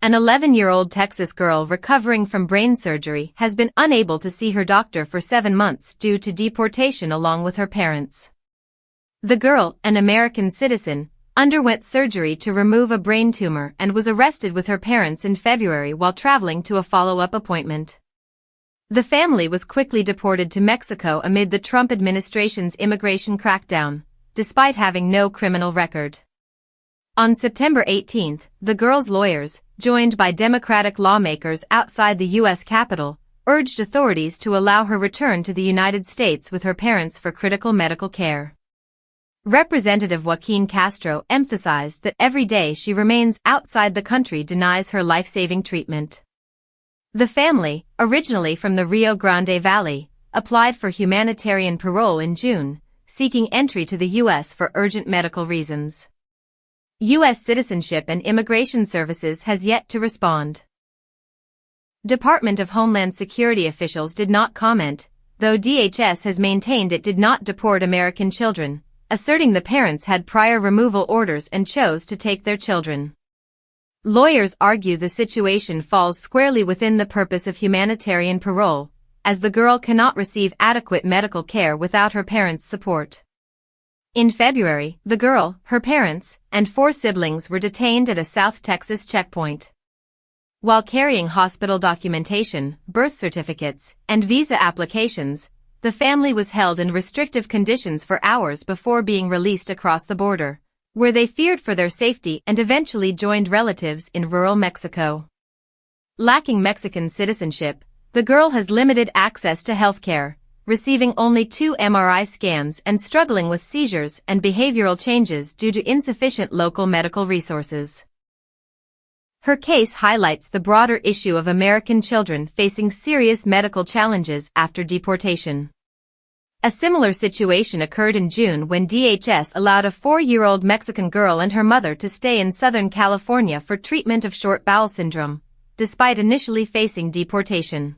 An 11-year-old Texas girl recovering from brain surgery has been unable to see her doctor for 7 months due to deportation along with her parents. The girl, an American citizen, underwent surgery to remove a brain tumor and was arrested with her parents in February while traveling to a follow-up appointment. The family was quickly deported to Mexico amid the Trump administration's immigration crackdown, despite having no criminal record. On September 18, the girl's lawyers, joined by Democratic lawmakers outside the U.S. Capitol, urged authorities to allow her return to the United States with her parents for critical medical care. Representative Joaquin Castro emphasized that every day she remains outside the country denies her life-saving treatment. The family, originally from the Rio Grande Valley, applied for humanitarian parole in June, seeking entry to the U.S. for urgent medical reasons. U.S. Citizenship and Immigration Services has yet to respond. Department of Homeland Security officials did not comment, though DHS has maintained it did not deport American children, asserting the parents had prior removal orders and chose to take their children. Lawyers argue the situation falls squarely within the purpose of humanitarian parole, as the girl cannot receive adequate medical care without her parents' support. In February, the girl, her parents, and 4 siblings were detained at a South Texas checkpoint. While carrying hospital documentation, birth certificates, and visa applications, the family was held in restrictive conditions for hours before being released across the border, where they feared for their safety and eventually joined relatives in rural Mexico. Lacking Mexican citizenship, the girl has limited access to health care, receiving only 2 MRI scans and struggling with seizures and behavioral changes due to insufficient local medical resources. Her case highlights the broader issue of American children facing serious medical challenges after deportation. A similar situation occurred in June when DHS allowed a 4-year-old Mexican girl and her mother to stay in Southern California for treatment of short bowel syndrome, despite initially facing deportation.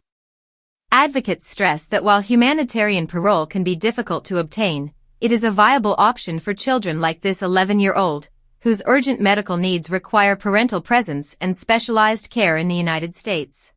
Advocates stress that while humanitarian parole can be difficult to obtain, it is a viable option for children like this 11-year-old, whose urgent medical needs require parental presence and specialized care in the United States.